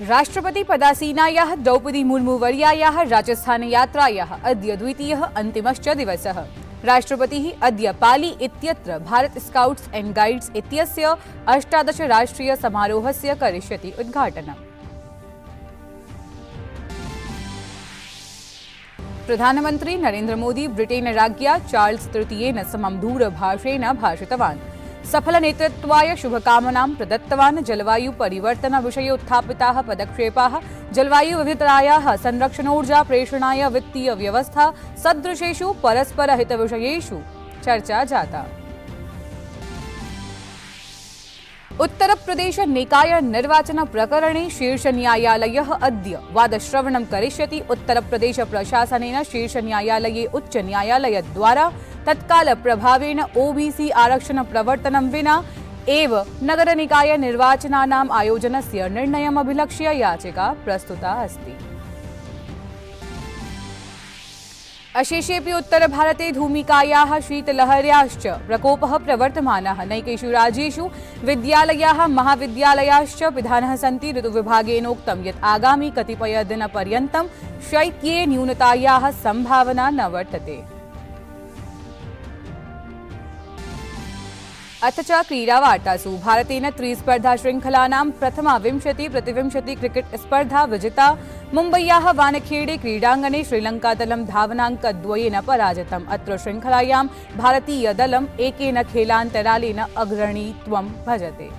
राष्ट्रपति पदासीनायाः द्रौपदी मुर्मुवर्यायाः राजस्थानयात्रायाः अद्य द्वितीयः अन्तिमश्च दिवसः। राष्ट्रपतिः अद्य पाली इत्यत्र भारत स्काउट्स एंड गाइड्स इत्यस्य 18 राष्ट्रीय समारोहस्य करिष्यति उद्घाटनम्। प्रधानमन्त्री नरेन्द्र मोदी ब्रिटेन राज्ञा चार्ल्स तृतीयेन समं दूरभाषेण भाषितवान्। सफल नेतृत्वाय शुभकामनां प्रदत्तवान्। जलवायु परिवर्तन विषये उत्थापिताः पदक्षेपाः, जलवायु विविधतायाः संरक्षणोर्जा प्रेषणाय वित्तीय व्यवस्था सदृशेषु परस्पर हितविषयेषु चर्चा जाता। उत्तर प्रदेश निकाय निर्वाचन प्रकरणे शीर्ष न्यायालयः अद्य वादश्रवणं करिष्यति। उत्तर प्रदेश प्रशासनेन शीर्ष न्यायालये उच्च न्यायालयद्वारा तत्काल प्रभावेन ओबीसी आरक्षण प्रवर्तनं विना एव नगर निकाय निर्वाचनानाम् आयोजनस्य निर्णयम् अभिलक्ष्य याचिका प्रस्तुता अस्ति। अशेषेऽपि उत्तर भारते धूमिकायाः शीतलहर्याश्च प्रकोपः प्रवर्तमानः। नैकेषु राज्येषु विद्यालयाः महाविद्यालयाश्च पिधानः सन्ति। ऋतुविभागेनोक्तं यत् आगामि कतिपयदिनपर्यन्तं शैत्ये न्यूनतायाः सम्भावना न वर्तते। अथ च क्रीडावार्तासु भारतेन त्रिस्पर्धा श्रृंखलानां प्रथमा 20-प्रतिविंशति क्रिकेट स्पर्धा विजिता। मुम्बय्याः वानखेड़े क्रीडाङ्गणे श्रीलङ्कादलं धावनाङ्कद्वयेन पराजितम्। अत्र श्रृंखलायां भारतीयदलम् एकेन खेलान्तरालेन अग्रणीत्वं भजते।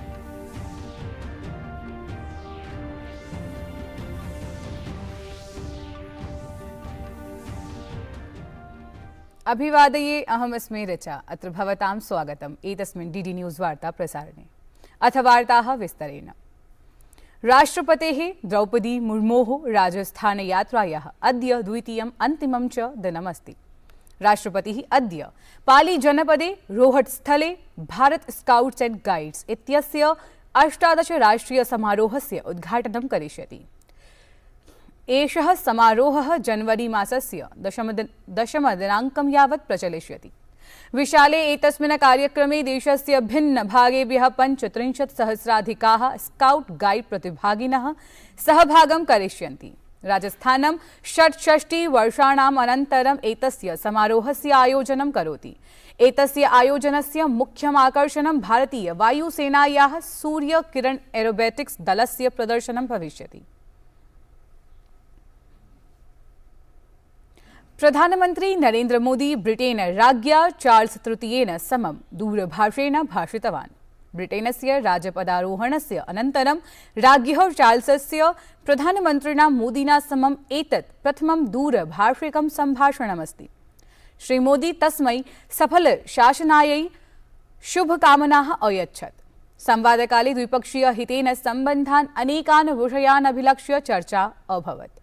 अभिवादये, अहमस्मि ऋचा। अत्र भवतां स्वागतम् एतस्मिन् डीडी न्यूज़ वार्ता प्रसारणे। अथ वार्ताः विस्तरेण। राष्ट्रपतेः द्रौपदी मुर्मोः राजस्थानयात्रायाः अद्य द्वितीयम् अन्तिमं च दिनमस्ति। राष्ट्रपतिः अद्य पाली जनपदे रोहटस्थले भारत स्काउट्स एंड गाइड्स इत्यस्य 18 राष्ट्रीय समारोहस्य उद्घाटनं करिष्यति। एषः समारोहः जनवरी मासस्य दशमदिनाङ्कं यावत् प्रचलिष्यति। विशाले एतस्मिन् कार्यक्रमे देशस्य भिन्न भागेभ्यः 35,000-सहस्राधिकाः स्काउट गाइड प्रतिभागिनः सहभागं करिष्यन्ति। राजस्थानं 66 वर्षाणाम् अनन्तरम् एतस्य समारोहस्य आयोजनं करोति। एतस्य आयोजनस्य मुख्यम् आकर्षणं भारतीय वायुसेनायाः सूर्य किरण एरोबेटिक्स दलस्य प्रदर्शनं भविष्यति। प्रधानमन्त्री नरेन्द्र मोदी ब्रिटेन राज्ञा चार्ल्स तृतीयेन समं दूरभाषेण भाषितवान्। ब्रिटेनस्य राजपदारोहणस्य अनन्तरं राज्ञः चार्ल्सस्य प्रधानमन्त्रिणा मोदिना समम् एतत् प्रथमं दूरभाषिकं सम्भाषणमस्ति। श्रीमोदी तस्मै सफल शासनायै शुभकामनाः अयच्छत्। संवादकाले द्विपक्षीय हितेन सम्बन्धान् अनेकान् विषयान् अभिलक्ष्य चर्चा अभवत्।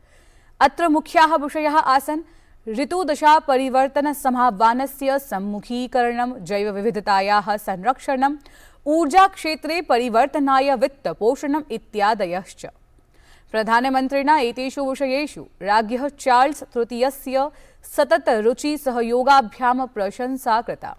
अत्र मुख्याः विषयाः आसन् ऋतुदशा परिवर्तन समाह्वानस्य सम्मुखीकरणं, जैव विविधतायाः संरक्षणं, ऊर्जा क्षेत्रे परिवर्तनाय वित्तपोषणम् इत्यादयश्च। प्रधानमन्त्रिणा एतेषु विषयेषु राज्ञः चार्ल्स तृतीयस्य सतत रुचि सहयोगाभ्यां प्रशंसा कृता।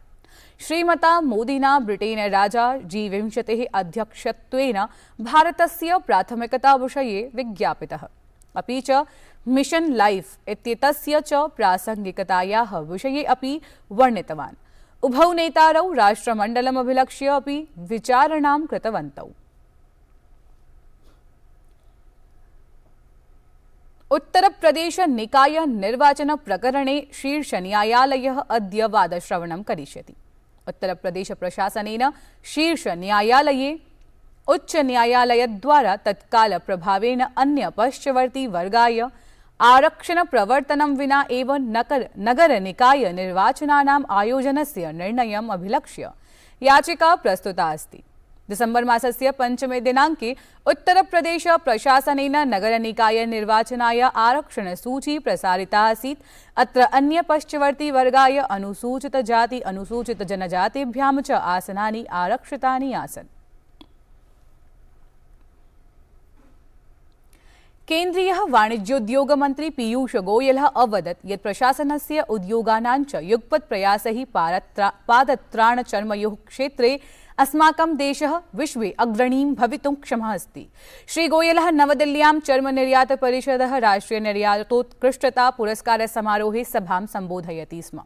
श्रीमता मोदिना ब्रिटेन राजा G20 अध्यक्षत्वेन भारतस्य प्राथमिकता विषये विज्ञापितः। अपि च मिशन लाइफ इत्येतस्य च प्रासंगिकतायाः विषये अपि वर्णितवान्। उभौ नेतारौ राष्ट्रमण्डलम् अभिलक्ष्य अपि विचारणां कृतवन्तौ। उत्तरप्रदेश निकाय निर्वाचन प्रकरणे शीर्ष न्यायालयः अद्य वादश्रवणं करिष्यति। उत्तरप्रदेश प्रशासनेन शीर्ष न्यायालये उच्च न्यायालयद्वारा तत्काल प्रभावेन अन्य पश्चवर्ती वर्गाय आरक्षण प्रवर्तनं विना एव नगर निकाय निर्वाचनानाम् आयोजनस्य निर्णयम् अभिलक्ष्य याचिका प्रस्तुता अस्ति। दिसम्बर मासस्य 5 दिनाङ्के उत्तर प्रदेश प्रशासनेन नगर निकाय निर्वाचनाय आरक्षण सूची प्रसारिता आसीत्। अत्र अन्य पश्चवर्ती वर्गाय अनुसूचित जाति अनुसूचित जनजातिभ्यां च आसनानि आरक्षितानि आसन्। केन्द्रीयः वाणिज्योद्योग मन्त्री पीयूष गोयलः अवदत् यत् प्रशासनस्य उद्योगानां च युगपत् प्रयासैः पादत्राणचर्मयोः क्षेत्रे अस्माकं देशः विश्वे अग्रणीं भवितुं क्षमः अस्ति। श्रीगोयलः नवदिल्ल्यां चर्मनिर्यातपरिषदः राष्ट्रियनिर्यातोत्कृष्टता पुरस्कारसमारोहे सभां सम्बोधयति स्म।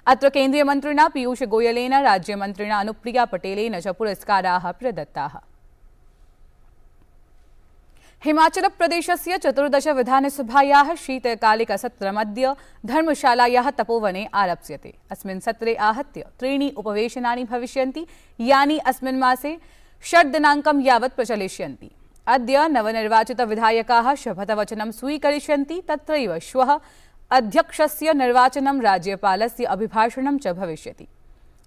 अत्र केन्द्रीयमन्त्रिणा पीयूषगोयलेन राज्यमन्त्रिणा अनुप्रिया पटेलेन च पुरस्काराः प्रदत्ताः। हिमाचलप्रदेशस्य 14 विधानसभायाः शीतकालिकसत्रमद्य धर्मशालायाः तपोवने आरप्स्यते। अस्मिन् सत्रे आहत्य 3 उपवेशनानि भविष्यन्ति, यानि अस्मिन् मासे 6 दिनाङ्कं यावत् प्रचलिष्यन्ति। अद्य नवनिर्वाचितविधायकाः शपथवचनं स्वीकरिष्यन्ति। तत्रैव श्वः अध्यक्षस्य निर्वाचनं, राज्यपालस्य अभिभाषणं च भविष्यति।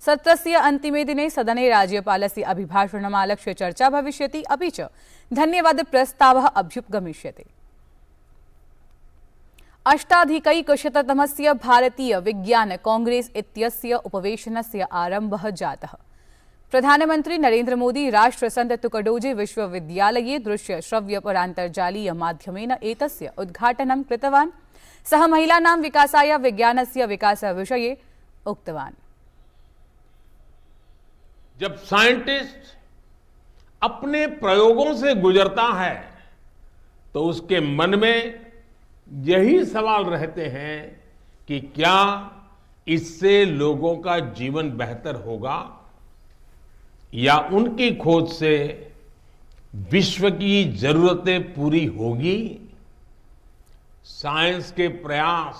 सत्रस्य अन्तिमे दिने सदने राज्यपालस्य अभिभाषणमालक्ष्य चर्चा भविष्यति, अपि च धन्यवादप्रस्तावः अभ्युपगमिष्यते। अष्टाधिकैकशततमस्य भारतीय विज्ञान कांग्रेस इत्यस्य उपवेशनस्य आरम्भः जातः। प्रधानमन्त्री नरेन्द्र मोदी राष्ट्रसन्त तुकडोजी विश्वविद्यालये दृश्य श्रव्य परान्तर्जालीय माध्यमेन एतस्य उद्घाटनं कृतवान्। सः महिलानां विकासाय विज्ञानस्य विकासविषये उक्तवान्। जब साइंटिस्ट अपने प्रयोगों से गुजरता है तो उसके मन में यही सवाल रहते हैं कि क्या इससे लोगों का जीवन बेहतर होगा या उनकी खोज से विश्व की जरूरतें पूरी होगी। साइंस के प्रयास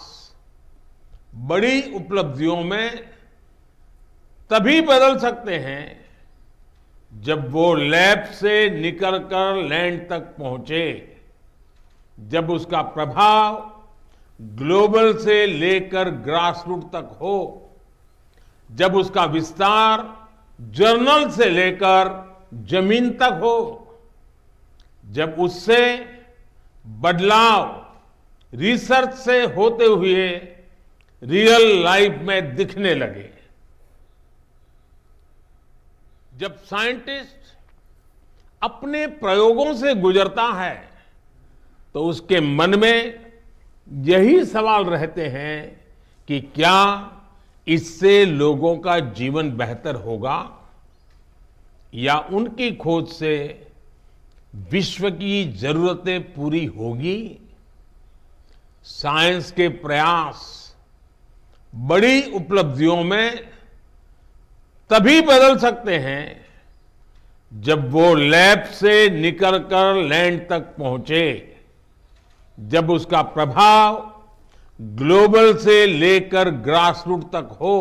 बड़ी उपलब्धियों में तभी बदल सकते हैं जब वो लैब से निकलकर लैंड तक पहुंचे, जब उसका प्रभाव ग्लोबल से लेकर ग्रासरूट तक हो, जब उसका विस्तार जर्नल से लेकर जमीन तक हो, जब उससे बदलाव रिसर्च से होते हुए रियल लाइफ में दिखने लगे। जब साइंटिस्ट अपने प्रयोगों से गुजरता है तो उसके मन में यही सवाल रहते हैं कि क्या इससे लोगों का जीवन बेहतर होगा या उनकी खोज से विश्व की जरूरतें पूरी होगी। साइंस के प्रयास बड़ी उपलब्धियों में तभी बदल सकते हैं जब वो लैब से निकलकर लैंड तक पहुंचे, जब उसका प्रभाव ग्लोबल से लेकर ग्रासरूट तक हो,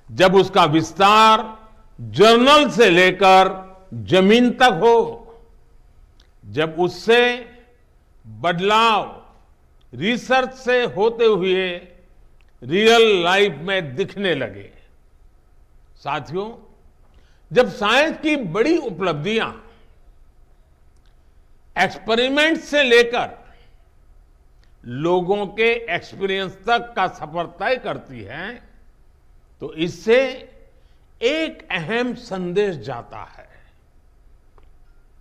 जब उसका विस्तार जर्नल से लेकर जमीन तक हो, जब उससे बदलाव रिसर्च से होते हुए रियल लाइफ में दिखने लगे। साथियों, जब साइंस की बड़ी उपलब्धियां एक्सपेरिमेंट से लेकर लोगों के एक्सपीरियंस तक का सफर तय करती है तो इससे एक अहम संदेश जाता है।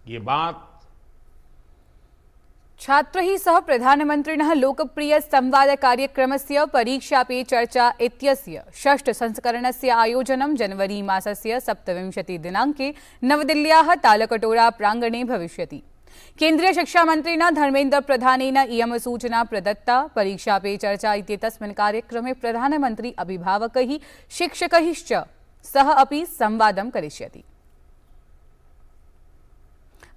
ये बात छात्रैः सह प्रधानमन्त्रिणः लोकप्रिय संवादकार्यक्रमस्य परीक्षा पे चर्चा इत्यस्य 6 संस्करणस्य आयोजनं जनवरी मासस्य 27 दिनाङ्के नवदिल्ल्याः तालकटोरा प्राङ्गणे भविष्यति। केन्द्रीय शिक्षामन्त्रिणा धर्मेन्द्र प्रधानेन इयं सूचना प्रदत्ता। परीक्षा पे चर्चा इत्येतस्मिन् कार्यक्रमे प्रधानमन्त्री अभिभावकैः शिक्षकैश्च सह अपि संवादं करिष्यति।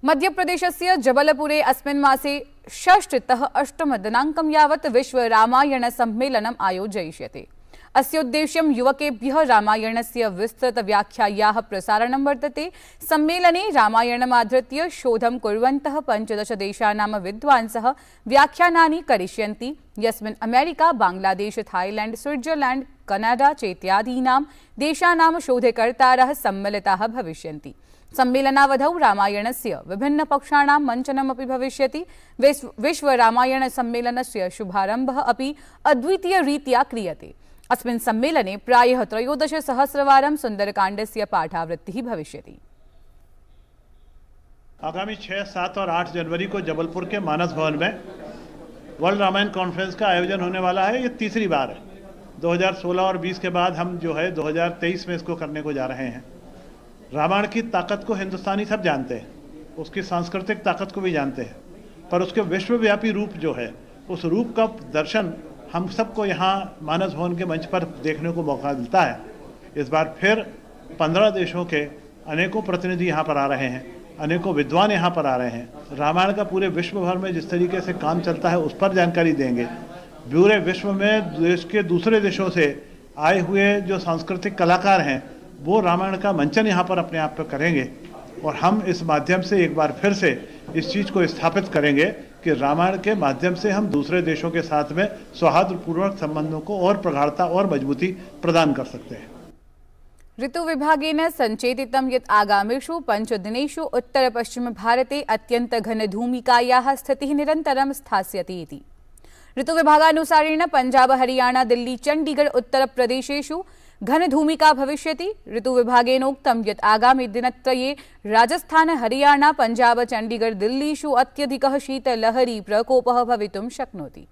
मध्यप्रदेशस्य जबलपुरे अस्मिन् मासे 6तः 8 दिनाङ्कं यावत् विश्व रामायण सम्मेलनम् आयोजयिष्यते। अस्योद्देश्यं युवकेभ्यः रामायणस्य विस्तृतव्याख्यायाः प्रसारणं वर्तते। सम्मेलने रामायणमाधृत्य शोधं कुर्वन्तः 15 देशानां विद्वांसः व्याख्यानानि करिष्यन्ति, यस्मिन् America, Bangladesh, Thailand, Switzerland, Canada चेत्यादीनां देशानां शोधकर्तारः सम्मिलिताः भविष्यन्ति। सम्मेलनावधौ रामायणस्य विभिन्नपक्षाणां मञ्चनमपि भविष्यति। विश्व रामायण सम्मेलनस्य शुभारम्भः अपि अद्वितीयरीत्या क्रियते। अस्मिन् सम्मेलने प्रायः 13,000 सुन्दरकाण्डस्य पाठावृत्तिः भविष्यति। आगामी 6, 7 और 8 जनवरी को जबलपुर के मानस भवन में वर्ल्ड रामायण कॉन्फ्रेंस का आयोजन होने वाला है। ये तीसरी बार है। 2016 और 20 के बाद हम जो है 2023 में इसको करने को जा रहे हैं। रामायण की ताकत को हिंदुस्तानी सब जानते हैं, उसकी सांस्कृतिक ताकत को भी जानते हैं, पर उसके विश्वव्यापी रूप जो है, उस रूप का दर्शन हम सबको यहाँ मानस भवन के मंच पर देखने को मौका मिलता है। इस बार फिर 15 देशों के अनेकों प्रतिनिधि यहाँ पर आ रहे हैं, अनेकों विद्वान यहाँ पर आ रहे हैं। रामायण का पूरे विश्व भर में जिस तरीके से काम चलता है उस पर जानकारी देंगे। पूरे विश्व में देश के दूसरे देशों से आए हुए जो सांस्कृतिक कलाकार हैं वो रामायण का मंचन यहाँ पर अपने आप पर करेंगे और हम इस माध्यम से एक बार फिर से इस चीज़ को स्थापित करेंगे कि रामायण के माध्यम से हम दूसरे देशों के साथ में सौहार्दपूर्वक संबंधों को और प्रगाढ़ता और मजबूती प्रदान कर सकते हैं। ऋतु विभागेन संचेतितं यत् आगामिषु 5 दिनेषु उत्तर पश्चिम भारते अत्यंत घनधूमिकायाः स्थितिः निरन्तरं स्थास्यति इति। ऋतु विभागानुसारेण पंजाब हरियाणा दिल्ली चंडीगढ़ उत्तर प्रदेशेषु घनधूमिका भविष्यति। ऋतु विभागेनोक्तं यत् आगामि दिनत्रये राजस्थान हरियाणा पंजाब चंडीगढ़ दिल्लीषु अत्यधिकः शीतलहरी प्रकोपः भवितुं शक्नोति।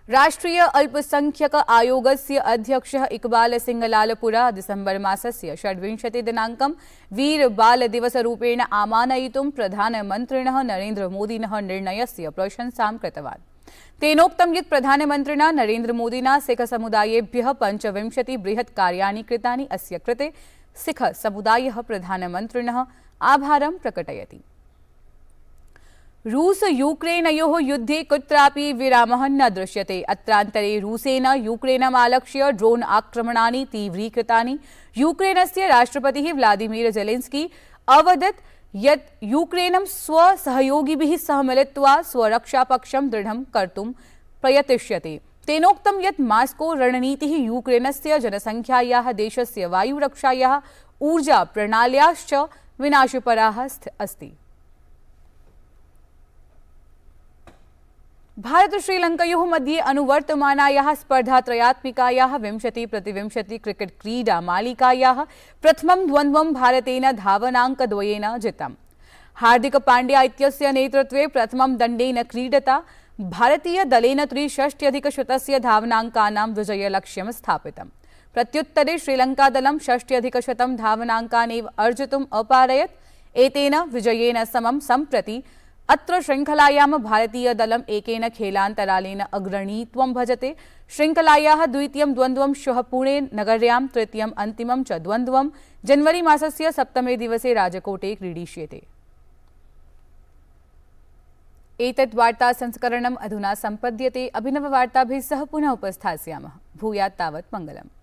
राष्ट्रीय अल्पसंख्यक आयोगस्य अध्यक्षः इकबाल सिंह लालपुरा दिसंबर मासस्य 26 दिनाङ्कं वीर बाल दिवसरूपेण आमानयितुं प्रधानमन्त्रिणः नरेन्द्रमोदिनः निर्णयस्य प्रशंसां कृतवान्। तेनोक्तं यत् प्रधानमन्त्रिणा नरेन्द्रमोदिना सिख समुदायेभ्यः 25 बृहत् कार्याणि कृतानि। अस्य कृते सिख समुदायः प्रधानमन्त्रिणः आभारं प्रकटयति। रूस यूक्रेनयोः युद्धे कुत्रापि विरामः न दृश्यते। अत्रान्तरे रूसेन यूक्रेनमालक्ष्य ड्रोन आक्रमणानि तीव्रीकृतानि। यूक्रेनस्य राष्ट्रपतिः व्लादिमीर ज़ेलेन्स्की अवदत् यत् यूक्रेनं स्वसहयोगिभिः सह मिलित्वा स्वरक्षापक्षं दृढं कर्तुं प्रयतिष्यते। तेनोक्तं यत् मास्को रणनीतिः यूक्रेनस्य जनसंख्यायाः देशस्य वायुरक्षायाः ऊर्जा प्रणाल्याश्च विनाशपराः अस्ति। भारत श्रीलंकयोः मध्ये अनुवर्तमानायाः स्पर्धात्रयात्मिकायाः 20-20 क्रिकेट क्रीडा मालिकायाः प्रथमं द्वन्द्वं भारतेन धावनाङ्कद्वयेन जितम्। हार्दिक पाण्ड्या इत्यस्य नेतृत्वे प्रथमं दण्डेन क्रीडता भारतीयदलेन 63-100 धावनाङ्कानां विजयलक्ष्यं स्थापितम्। प्रत्युत्तरे श्रीलङ्कादलं 60-100 धावनाङ्कानेव अर्जितुम् अपारयत्। एतेन विजयेन समं सम्प्रति अत्र श्रृङ्खलायां भारतीयदलम् एकेन खेलान्तरालेन अग्रणीत्वं भजते। श्रृङ्खलायाः द्वितीयं द्वन्द्वं श्वः पुणे नगर्यां, तृतीयम् अन्तिमं च द्वन्द्वं जनवरी मासस्य 7 दिवसे राजकोटे क्रीडिष्यते। एतत् वार्ता संस्करणम् अधुना सम्पद्यते। अभिनववार्ताभिः सह पुनः उपस्थास्यामः। भूयात् तावत् मङ्गलम्।